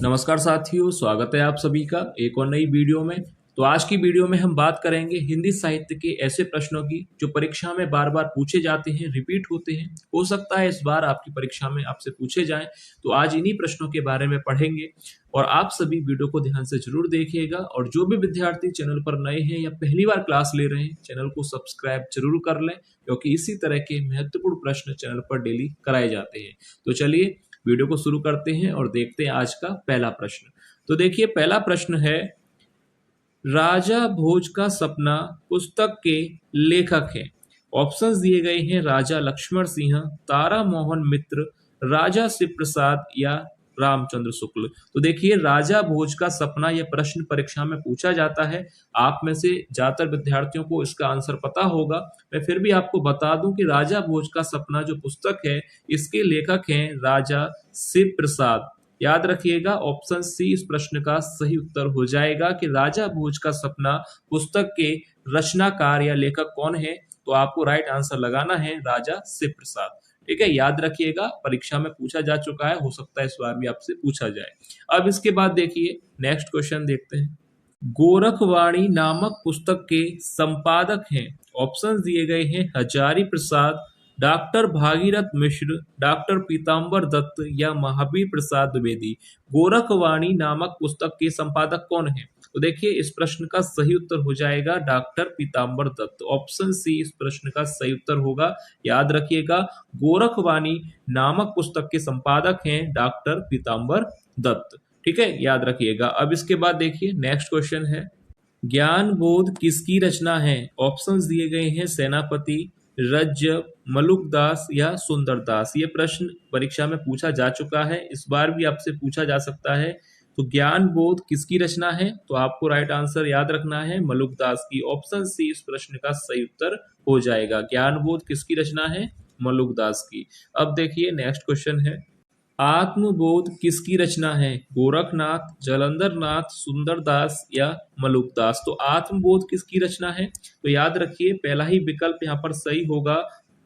नमस्कार साथियों, स्वागत है आप सभी का एक और नई वीडियो में। तो आज की वीडियो में हम बात करेंगे हिंदी साहित्य के ऐसे प्रश्नों की जो परीक्षा में बार बार पूछे जाते हैं, रिपीट होते हैं। हो सकता है इस बार आपकी परीक्षा में आपसे पूछे जाएं, तो आज इन्हीं प्रश्नों के बारे में पढ़ेंगे और आप सभी वीडियो को ध्यान से जरूर देखिएगा। और जो भी विद्यार्थी चैनल पर नए हैं या पहली बार क्लास ले रहे हैं, चैनल को सब्सक्राइब जरूर कर लें, क्योंकि इसी तरह के महत्वपूर्ण प्रश्न चैनल पर डेली कराए जाते हैं। तो चलिए वीडियो को शुरू करते हैं और देखते हैं आज का पहला प्रश्न। तो देखिए, पहला प्रश्न है, राजा भोज का सपना पुस्तक के लेखक हैं। ऑप्शंस दिए गए हैं, राजा लक्ष्मण सिंह, तारा मोहन मित्र, राजा शिव प्रसाद या रामचंद्र शुक्ल। तो देखिए, राजा भोज का सपना यह प्रश्न परीक्षा में पूछा जाता है। आप में से ज्यादातर विद्यार्थियों को इसका आंसर पता होगा। मैं फिर भी आपको बता दूं कि राजा भोज का सपना जो पुस्तक है, इसके लेखक हैं राजा शिव प्रसाद। याद रखिएगा, ऑप्शन सी इस प्रश्न का सही उत्तर हो जाएगा कि राजा भोज का सपना पुस्तक के रचनाकार या लेखक कौन है। तो आपको राइट आंसर लगाना है राजा शिव प्रसाद। ठीक है, याद रखिएगा, परीक्षा में पूछा जा चुका है, हो सकता है इस बार भी आपसे पूछा जाए। अब इसके बाद देखिए, नेक्स्ट क्वेश्चन देखते हैं। गोरखवाणी नामक पुस्तक के संपादक हैं। ऑप्शंस दिए गए हैं, हजारी प्रसाद, डॉक्टर भागीरथ मिश्र, डॉक्टर पीताम्बर दत्त या महावीर प्रसाद द्विवेदी। गोरखवाणी नामक पुस्तक के संपादक कौन है? तो देखिए, इस प्रश्न का सही उत्तर हो जाएगा डॉक्टर पीताम्बर दत्त। ऑप्शन सी इस प्रश्न का सही उत्तर होगा। याद रखिएगा, गोरखवाणी नामक पुस्तक के संपादक हैं डॉक्टर पीताम्बर दत्त। ठीक है, याद रखिएगा। अब इसके बाद देखिए, नेक्स्ट क्वेश्चन है, ज्ञान बोध किसकी रचना है? ऑप्शंस दिए गए हैं, सेनापति, रज्जव, मलुकदास या सुंदरदास। ये प्रश्न परीक्षा में पूछा जा चुका है, इस बार भी आपसे पूछा जा सकता है। तो ज्ञान बोध किसकी रचना है? तो आपको राइट आंसर याद रखना है मलुकदास की। ऑप्शन सी इस प्रश्न का सही उत्तर हो जाएगा। ज्ञान बोध किसकी रचना है? मलुकदास की। अब देखिए, नेक्स्ट क्वेश्चन है, आत्मबोध किसकी रचना है? गोरखनाथ, जलंधरनाथ, सुंदरदास या मलुकदास। तो आत्मबोध किसकी रचना है? तो याद रखिए, पहला ही विकल्प यहाँ पर सही होगा,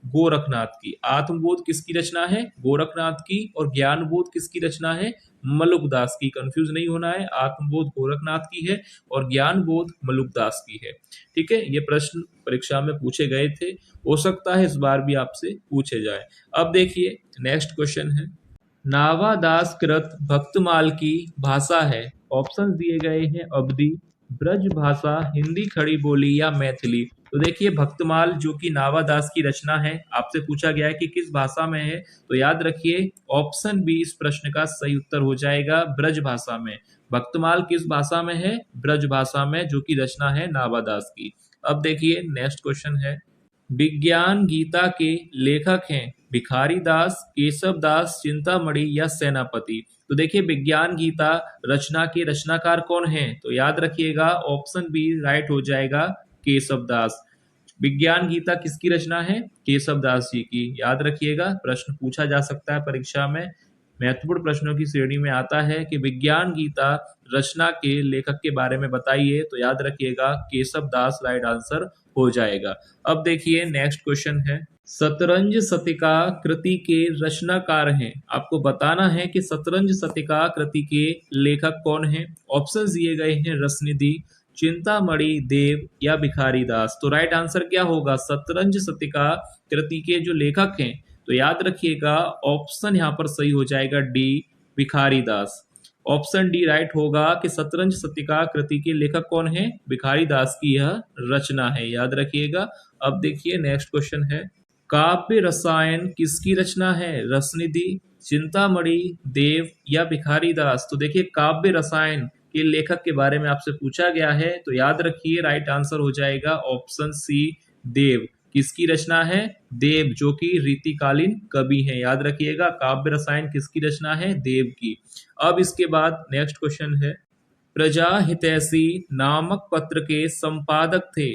गोरखनाथ की। आत्मबोध किसकी रचना है? गोरखनाथ की। और ज्ञानबोध किसकी रचना है? मलुकदास की। कंफ्यूज नहीं होना है, आत्मबोध गोरखनाथ की है और ज्ञानबोध मलुकदास की है। ठीक है, ये प्रश्न परीक्षा में पूछे गए थे, हो सकता है इस बार भी आपसे पूछे जाए। अब देखिए, नेक्स्ट क्वेश्चन है, नावादास कृत भक्तमाल की भाषा है। ऑप्शंस दिए गए हैं, अवधी, ब्रज भाषा, हिंदी खड़ी बोली या मैथिली। तो देखिए, भक्तमाल जो कि नावादास की रचना है, आपसे पूछा गया है कि किस भाषा में है। तो याद रखिए, ऑप्शन बी इस प्रश्न का सही उत्तर हो जाएगा, ब्रज भाषा में। भक्तमाल किस भाषा में है? ब्रज भाषा में, जो कि रचना है नावादास की। अब देखिए, नेक्स्ट क्वेश्चन है, विज्ञान गीता के लेखक हैं भिखारी दास, केशव दास, चिंतामणि या सेनापति। तो देखिए, विज्ञान गीता रचना के रचनाकार कौन है? तो याद रखिएगा, ऑप्शन बी राइट हो जाएगा, केशव दास। विज्ञान गीता किसकी रचना है? केशव दास जी की। याद रखिएगा, प्रश्न पूछा जा सकता है परीक्षा में, महत्वपूर्ण प्रश्नों की श्रेणी में आता है कि विज्ञान गीता रचना के लेखक के बारे में बताइए। तो याद रखिएगा, केशव दास राइट आंसर हो जाएगा। अब देखिए, नेक्स्ट क्वेश्चन है, शतरंज शतिका कृति के रचनाकार हैं। आपको बताना है कि शतरंज शतिका कृति के लेखक कौन है। ऑप्शंस दिए गए हैं, रसनिधि, चिंतामणि, देव या भिखारी दास। तो राइट आंसर क्या होगा? शतरंज शतिका कृति के जो लेखक हैं, तो याद रखिएगा, ऑप्शन यहाँ पर सही हो जाएगा डी, भिखारी दास। ऑप्शन डी राइट होगा कि शतरंज शतिका कृति के लेखक कौन है? भिखारी दास की यह रचना है। याद रखिएगा। अब देखिए, नेक्स्ट क्वेश्चन है, काव्य रसायन किसकी रचना है? रसनिधि, चिंतामणि, देव या भिखारी दास। तो देखिए, काव्य रसायन के लेखक के बारे में आपसे पूछा गया है, तो याद रखिए, राइट आंसर हो जाएगा ऑप्शन सी, देव। किसकी रचना है? देव, जो कि रीतिकालीन कवि हैं। याद रखिएगा, काव्य रसायन किसकी रचना है? देव की। अब इसके बाद नेक्स्ट क्वेश्चन है, प्रजा हितैषी नामक पत्र के संपादक थे।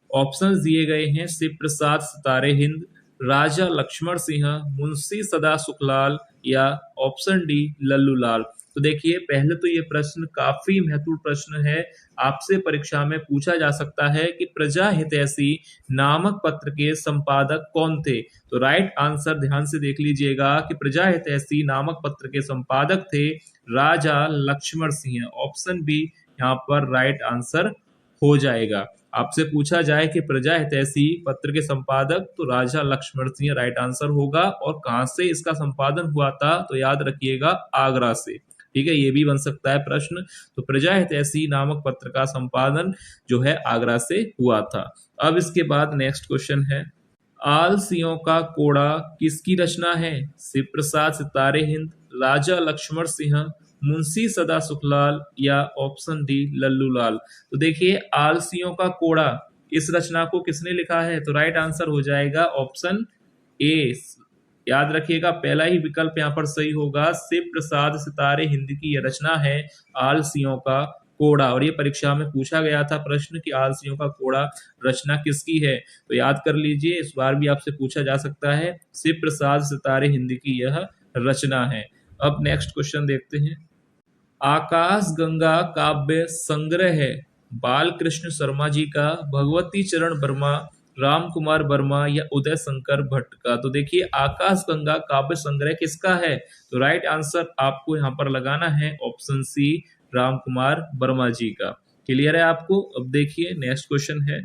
ऑप्शंस दिए गए हैं, शिव प्रसाद सितारे हिंद, राजा लक्ष्मण सिंह, मुंशी सदा सुखलाल या ऑप्शन डी, लल्लू लाल। तो देखिए पहले तो ये प्रश्न काफी महत्वपूर्ण प्रश्न है, आपसे परीक्षा में पूछा जा सकता है कि प्रजा हितैषी नामक पत्र के संपादक कौन थे। तो राइट आंसर ध्यान से देख लीजिएगा कि प्रजा हितैषी नामक पत्र के संपादक थे राजा लक्ष्मण सिंह। ऑप्शन बी यहाँ पर राइट आंसर हो जाएगा। आपसे पूछा जाए कि प्रजा हितैषी पत्र के संपादक, तो राजा लक्ष्मण सिंह राइट आंसर होगा। और कहां से इसका संपादन हुआ था, तो याद रखिएगा आगरा से। ठीक है, ये भी बन सकता है प्रश्न। तो प्रजा हितैषी नामक पत्र का संपादन जो है आगरा से हुआ था। अब इसके बाद नेक्स्ट क्वेश्चन है, आलसियों का कोड़ा किसकी रचना है? शिव प्रसाद सितारे हिंद, राजा लक्ष्मण सिंह, मुंशी सदा सुखलाल या ऑप्शन डी लल्लू लाल। तो देखिए आलसियों का कोड़ा इस रचना को किसने लिखा है? तो राइट आंसर हो जाएगा ऑप्शन ए। याद रखिएगा पहला ही विकल्प यहाँ पर सही होगा। शिव प्रसाद सितारे हिंद की यह रचना है आलसियों का कोड़ा। और ये परीक्षा में पूछा गया था प्रश्न कि आलसियों का कोड़ा रचना किसकी है। तो याद कर लीजिए, इस बार भी आपसे पूछा जा सकता है, शिव प्रसाद सितारे हिंद की यह रचना है। अब नेक्स्ट क्वेश्चन देखते हैं, आकाश गंगा काव्य संग्रह है बालकृष्ण शर्मा जी का, भगवती चरण वर्मा, राम कुमार वर्मा या उदय शंकर भट्ट का। तो देखिए आकाश गंगा काव्य संग्रह किसका है? तो राइट आंसर आपको यहाँ पर लगाना है ऑप्शन सी राम कुमार वर्मा जी का। क्लियर है आपको? अब देखिए नेक्स्ट क्वेश्चन है,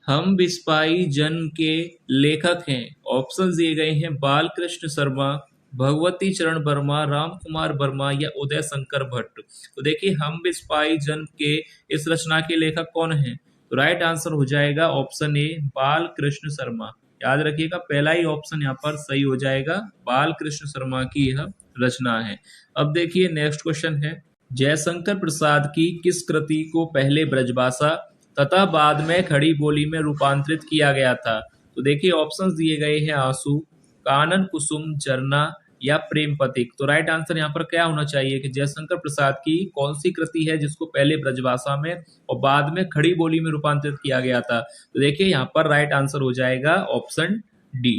हम बिस्पाई जन के लेखक हैं। ऑप्शन दिए गए हैं बालकृष्ण शर्मा, भगवती चरण वर्मा, राम कुमार वर्मा या उदय शंकर भट्ट। तो देखिए हम बिस्पाई जन के इस रचना के लेखक कौन है? तो राइट आंसर हो जाएगा ऑप्शन ए बालकृष्ण शर्मा। याद रखिएगा पहला ही ऑप्शन यहाँ पर सही हो जाएगा, बालकृष्ण शर्मा की यह रचना है। अब देखिए नेक्स्ट क्वेश्चन है, जयशंकर प्रसाद की किस कृति को पहले ब्रजभाषा तथा बाद में खड़ी बोली में रूपांतरित किया गया था? तो देखिए ऑप्शंस दिए गए हैं, आंसू, कानन कुसुम, झरना या प्रेम पथिक। तो राइट आंसर यहाँ पर क्या होना चाहिए कि जयशंकर प्रसाद की कौन सी कृति है जिसको पहले ब्रजभाषा में और बाद में खड़ी बोली में रूपांतरित किया गया था? तो देखिए यहाँ पर राइट आंसर हो जाएगा ऑप्शन डी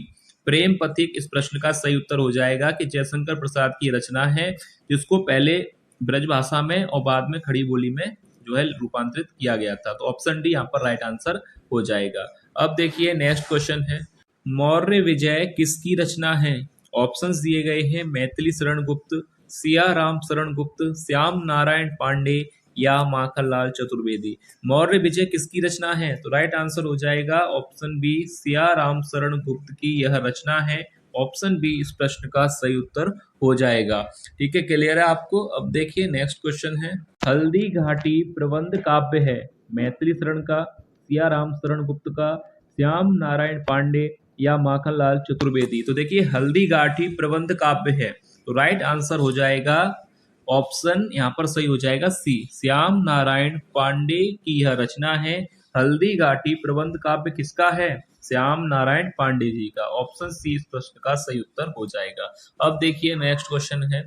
प्रेम पथिक। इस प्रश्न का सही उत्तर हो जाएगा कि जयशंकर प्रसाद की रचना है जिसको पहले ब्रजभाषा में और बाद में खड़ी बोली में जो है रूपांतरित किया गया था। तो ऑप्शन डी यहाँ पर राइट आंसर हो जाएगा। अब देखिए नेक्स्ट क्वेश्चन है, मौर्य विजय किसकी रचना है? ऑप्शंस दिए गए हैं, मैथिली शरण गुप्त, सिया राम शरण गुप्त, श्याम नारायण पांडे या माखनलाल चतुर्वेदी। मौर्य विजय किसकी रचना है? तो राइट आंसर हो जाएगा ऑप्शन बी सिया राम शरण गुप्त की यह रचना है। ऑप्शन बी इस प्रश्न का सही उत्तर हो जाएगा। ठीक है, क्लियर है आपको? अब देखिए नेक्स्ट क्वेश्चन है, हल्दी घाटी प्रबंध काव्य है मैथिली शरण का, सिया राम शरण गुप्त का, श्याम नारायण पांडे या माखनलाल चतुर्वेदी। तो देखिए हल्दी घाटी प्रबंध काव्य है, तो राइट आंसर हो जाएगा ऑप्शन यहाँ पर सही हो जाएगा सी, श्याम नारायण पांडे की यह रचना है। हल्दी घाटी प्रबंध काव्य किसका है? श्याम नारायण पांडे जी का। ऑप्शन सी इस प्रश्न का सही उत्तर हो जाएगा। अब देखिए नेक्स्ट क्वेश्चन है,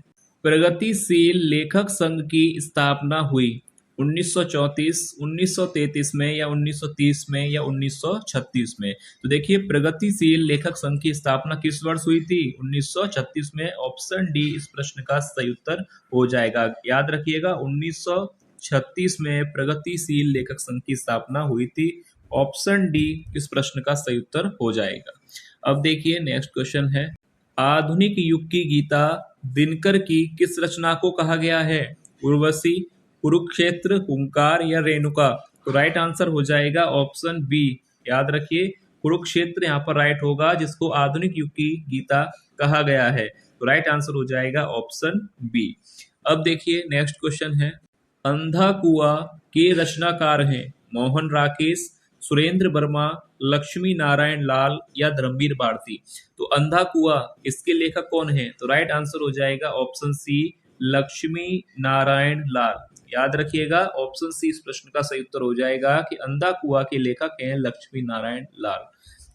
प्रगतिशील लेखक संघ की स्थापना हुई 1934, 1933 में या 1930 में या 1936 में? तो देखिए प्रगतिशील लेखक संघ की स्थापना किस वर्ष हुई थी? 1936 में। ऑप्शन डी इस प्रश्न का सही उत्तर हो जाएगा। याद रखिएगा 1936 में प्रगतिशील लेखक संघ की स्थापना हुई थी। ऑप्शन डी इस प्रश्न का सही उत्तर हो जाएगा। अब देखिए नेक्स्ट क्वेश्चन है, आधुनिक युग की गीता दिनकर की किस रचना को कहा गया है? उर्वशी, कुरुक्षेत्र, हुंकार या रेणुका? तो राइट आंसर हो जाएगा ऑप्शन बी। याद रखिए कुरुक्षेत्र यहाँ पर राइट होगा, जिसको आधुनिक युग की गीता कहा गया है। तो राइट आंसर हो जाएगा ऑप्शन बी। अब देखिए नेक्स्ट क्वेश्चन है, अंधा कुआ के रचनाकार हैं मोहन राकेश, सुरेंद्र वर्मा, लक्ष्मी नारायण लाल या धर्मवीर भारती। तो अंधा कुआ इसके लेखक कौन है? तो राइट आंसर हो जाएगा ऑप्शन सी लक्ष्मी नारायण लाल। याद रखिएगा ऑप्शन सी इस प्रश्न का सही उत्तर हो जाएगा कि अंधा कुआ के लेखक हैं लक्ष्मी नारायण लाल।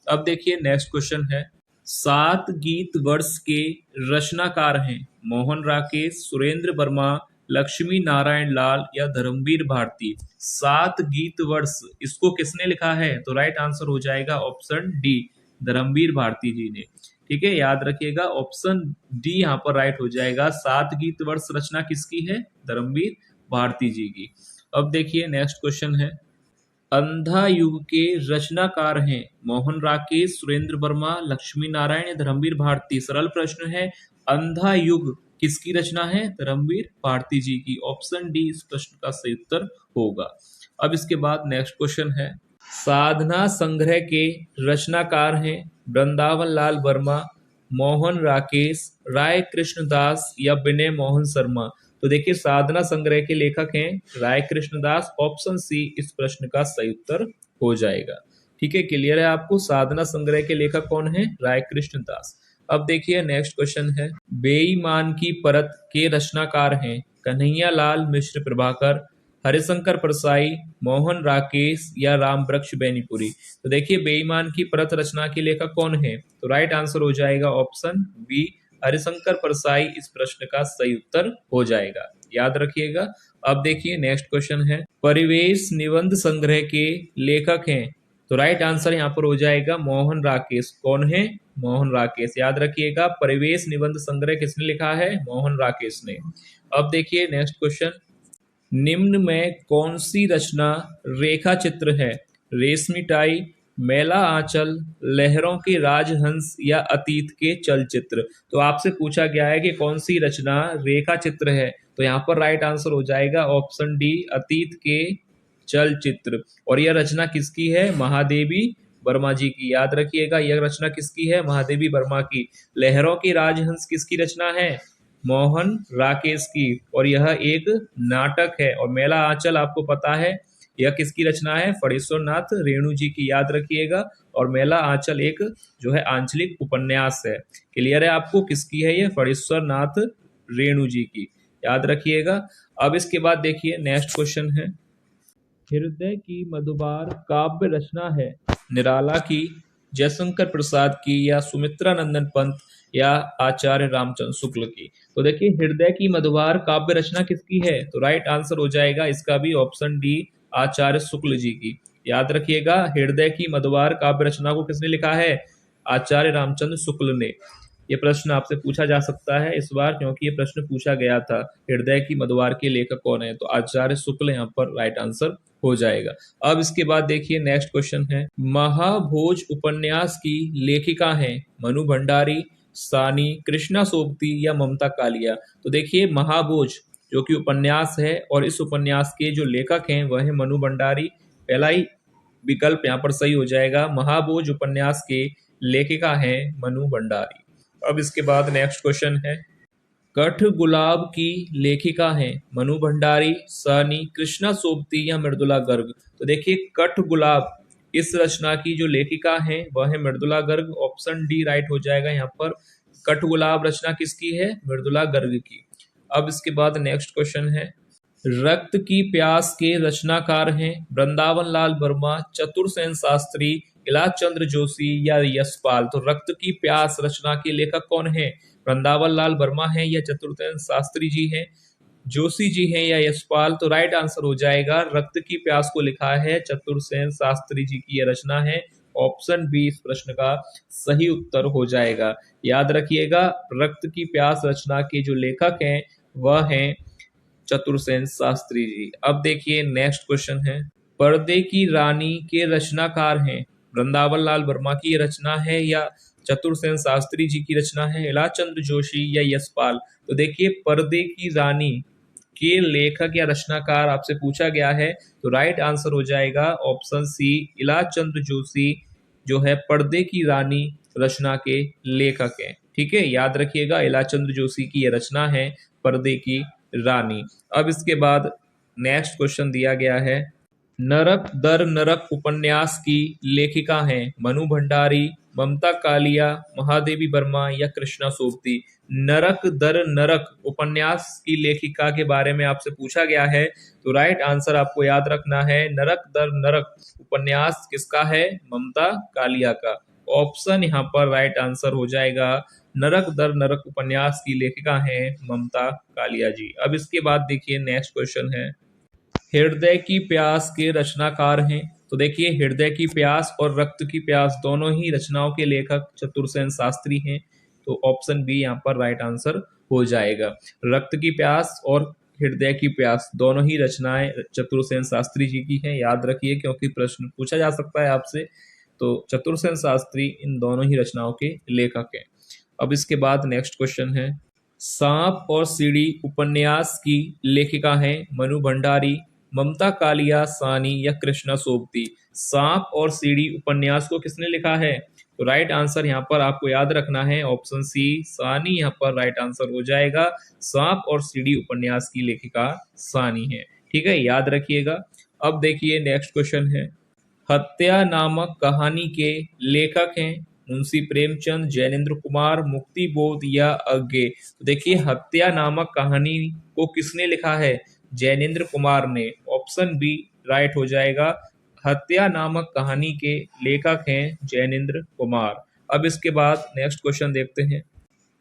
अब देखिए नेक्स्ट क्वेश्चन है, 7 गीत वर्ष के रचनाकार हैं मोहन राकेश, सुरेंद्र वर्मा, लक्ष्मी नारायण लाल या धर्मवीर भारती। 7 गीत वर्ष इसको किसने लिखा है? तो राइट आंसर हो जाएगा ऑप्शन डी धर्मवीर भारती जी ने। ठीक है, याद रखिएगा ऑप्शन डी यहाँ पर राइट हो जाएगा। 7 गीत वर्ष रचना किसकी है? धर्मवीर भारती जी की। अब देखिए नेक्स्ट क्वेश्चन है, अंधा युग के रचनाकार हैं मोहन राकेश, सुरेंद्र वर्मा, लक्ष्मी नारायण या धर्मवीर भारती। सरल प्रश्न है, अंधा युग किसकी रचना है? धर्मवीर भारती जी की। ऑप्शन डी इस प्रश्न का सही उत्तर होगा। अब इसके बाद नेक्स्ट क्वेश्चन है, साधना संग्रह के रचनाकार हैं वृंदावन लाल वर्मा, मोहन राकेश, राय कृष्णदास या विनय मोहन शर्मा। तो देखिए साधना संग्रह के लेखक हैं राय कृष्णदास। ऑप्शन सी इस प्रश्न का सही उत्तर हो जाएगा। ठीक है, क्लियर है आपको? साधना संग्रह के लेखक कौन है? राय कृष्णदास। अब देखिए नेक्स्ट क्वेश्चन है, बेईमान की परत के रचनाकार हैं कन्हैया लाल मिश्र प्रभाकर, हरिशंकर परसाई, मोहन राकेश या राम वृक्ष बेनीपुरी। तो देखिए बेईमान की परत रचना के लेखक कौन है? तो राइट आंसर हो जाएगा ऑप्शन बी हरिशंकर परसाई। इस प्रश्न का सही उत्तर हो जाएगा, याद रखिएगा। अब देखिए नेक्स्ट क्वेश्चन है, परिवेश निबंध संग्रह के लेखक हैं। तो राइट आंसर यहाँ पर हो जाएगा मोहन राकेश। कौन है? मोहन राकेश, याद रखिएगा। परिवेश निबंध संग्रह किसने लिखा है? मोहन राकेश ने। अब देखिए नेक्स्ट क्वेश्चन, निम्न में कौन सी रचना रेखा चित्र है? रेशमी टाई, मेला आंचल, लहरों के राजहंस या अतीत के चलचित्र। तो आपसे पूछा गया है कि कौन सी रचना रेखा चित्र है, तो यहाँ पर राइट आंसर हो जाएगा ऑप्शन डी अतीत के चलचित्र। और यह रचना किसकी है? महादेवी वर्मा जी की। याद रखिएगा यह रचना किसकी है? महादेवी वर्मा की। लहरों के राजहंस किसकी रचना है? मोहन राकेश की। और यह एक नाटक है। और मेला आंचल आपको पता है यह किसकी रचना है? फणीश्वर नाथ रेणु जी की, याद रखिएगा। और मेला आंचल एक जो है आंचलिक उपन्यास है। क्लियर है आपको किसकी है? ये फणीश्वर नाथ रेणु जी की, याद रखिएगा। अब इसके बाद देखिए नेक्स्ट क्वेश्चन है, हृदय की मधुबार काव्य रचना है निराला की, जयशंकर प्रसाद की या सुमित्रा नंदन पंत या आचार्य रामचंद्र शुक्ल की। तो देखिए हृदय की मधुबार काव्य रचना किसकी है? तो राइट आंसर हो जाएगा इसका भी ऑप्शन डी आचार्य शुक्ल जी की। याद रखिएगा हृदय की मधुबार काव्य रचना को किसने लिखा है? आचार्य रामचंद्र शुक्ल ने। ये प्रश्न आपसे पूछा जा सकता है इस बार, क्योंकि ये प्रश्न पूछा गया था हृदय की मधुबार के लेखक कौन है? तो आचार्य शुक्ल यहाँ पर राइट आंसर हो जाएगा। अब इसके बाद देखिए नेक्स्ट क्वेश्चन है, महाभोज उपन्यास की लेखिका हैं मनु भंडारी, सानी, कृष्णा सोबती या ममता कालिया। तो देखिए महाभोज जो कि उपन्यास है और इस उपन्यास के जो लेखक हैं वह है मनु भंडारी। पहला ही विकल्प यहाँ पर सही हो जाएगा। महाभोज उपन्यास के लेखिका हैं मनु भंडारी। अब इसके बाद नेक्स्ट क्वेश्चन है, कठ गुलाब की लेखिका हैं मनु भंडारी, सानी, कृष्णा सोबती या मृदुला गर्ग। तो देखिए कठ गुलाब इस रचना की जो लेखिका है वह है Mridula Garg. Option D right हो जाएगा यहाँ पर। कठ गुलाब रचना किसकी है? मृदुला गर्ग की। अब इसके बाद नेक्स्ट क्वेश्चन है, रक्त की प्यास के रचनाकार हैं वृंदावन लाल वर्मा, चतुरसेन शास्त्री, इलाज चंद्र जोशी या यशपाल। तो रक्त की प्यास रचना के लेखक कौन है? वृंदावन लाल वर्मा है या चतुरसेन शास्त्री जी हैं, जोशी जी हैं या यशपाल। तो राइट आंसर हो जाएगा रक्त की प्यास को लिखा है चतुरसेन शास्त्री जी की, यह रचना है। ऑप्शन बी इस प्रश्न का सही उत्तर हो जाएगा। याद रखिएगा रक्त की प्यास रचना के जो लेखक हैं वह हैं चतुरसेन शास्त्री जी। अब देखिए नेक्स्ट क्वेश्चन है, पर्दे की रानी के रचनाकार हैं वृंदावन लाल वर्मा की रचना है या चतुरसेन शास्त्री जी की रचना है, इलाज चंद्र जोशी या यशपाल। तो देखिए पर्दे की रानी के लेखक या रचनाकार आपसे पूछा गया है, तो राइट आंसर हो जाएगा ऑप्शन सी इलाज चंद्र जोशी जो है पर्दे की रानी रचना के लेखक हैं। ठीक है, याद रखिएगा इलाज चंद्र जोशी की यह रचना है पर्दे की रानी। अब इसके बाद नेक्स्ट क्वेश्चन दिया गया है, नरक दर नरक उपन्यास की लेखिका हैं मनु भंडारी, ममता कालिया, महादेवी वर्मा या कृष्णा सोबती। नरक दर नरक उपन्यास की लेखिका के बारे में आपसे पूछा गया है, तो राइट आंसर आपको याद रखना है नरक दर नरक उपन्यास किसका है? ममता कालिया का। ऑप्शन यहाँ पर राइट आंसर हो जाएगा नरक दर नरक उपन्यास की लेखिका है ममता कालिया जी। अब इसके बाद देखिए नेक्स्ट क्वेश्चन है, हृदय की प्यास के रचनाकार हैं तो देखिए हृदय की प्यास और रक्त की प्यास दोनों ही रचनाओं के लेखक चतुरसेन शास्त्री हैं, तो ऑप्शन बी यहाँ पर राइट आंसर हो जाएगा। रक्त की प्यास और हृदय की प्यास दोनों ही रचनाएं चतुरसेन शास्त्री जी की हैं, याद रखिए क्योंकि प्रश्न पूछा जा सकता है आपसे। तो चतुरसेन शास्त्री इन दोनों ही रचनाओं के लेखक हैं। अब इसके बाद नेक्स्ट क्वेश्चन है, सांप और सीढ़ी उपन्यास की लेखिका हैं मनु भंडारी, ममता कालिया सानी या कृष्णा सोबती। सांप और सीढ़ी उपन्यास को किसने लिखा है? तो राइट आंसर यहाँ पर आपको याद रखना है ऑप्शन सी सानी यहाँ पर राइट आंसर हो जाएगा। सांप और सीढ़ी उपन्यास की लेखिका सानी है, ठीक है, याद रखिएगा। अब देखिए नेक्स्ट क्वेश्चन है, हत्या नामक कहानी के लेखक हैं मुंशी प्रेमचंद, जैनेन्द्र कुमार, मुक्तिबोध या अज्ञे। तो देखिए हत्या नामक कहानी को किसने लिखा है? जैनेन्द्र कुमार ने, ऑप्शन बी राइट हो जाएगा। हत्या नामक कहानी के लेखक हैं जैनेन्द्र कुमार। अब इसके बाद नेक्स्ट क्वेश्चन देखते हैं,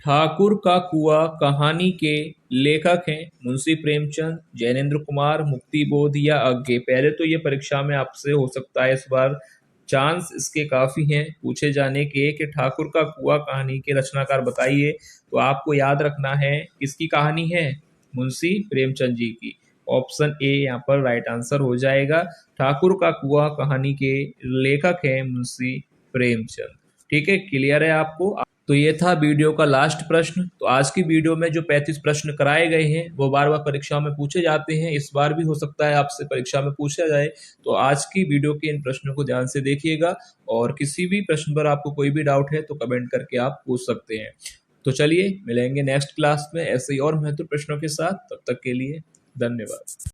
ठाकुर का कुआं कहानी के लेखक हैं मुंशी प्रेमचंद, जैनेन्द्र कुमार, मुक्तिबोध या अज्ञे। पहले तो ये परीक्षा में आपसे हो सकता है इस बार चांस इसके काफी हैं पूछे जाने के कि ठाकुर का कुआं कहानी के रचनाकार बताइए। तो आपको याद रखना है किसकी कहानी है? मुंशी प्रेमचंद जी की। ऑप्शन ए यहाँ पर राइट आंसर हो जाएगा। ठाकुर का कुआं कहानी के लेखक हैं मुंशी प्रेमचंद। ठीक है, क्लियर है आपको? तो ये था वीडियो का लास्ट प्रश्न। तो आज की वीडियो में जो 35 प्रश्न कराए गए हैं वो बार बार परीक्षा में पूछे जाते हैं, इस बार भी हो सकता है आपसे परीक्षा में पूछा जाए। तो आज की वीडियो के इन प्रश्नों को ध्यान से देखिएगा और किसी भी प्रश्न पर आपको कोई भी डाउट है तो कमेंट करके आप पूछ सकते हैं। तो चलिए मिलेंगे नेक्स्ट क्लास में ऐसे ही और महत्वपूर्ण प्रश्नों के साथ, तब तक के लिए धन्यवाद।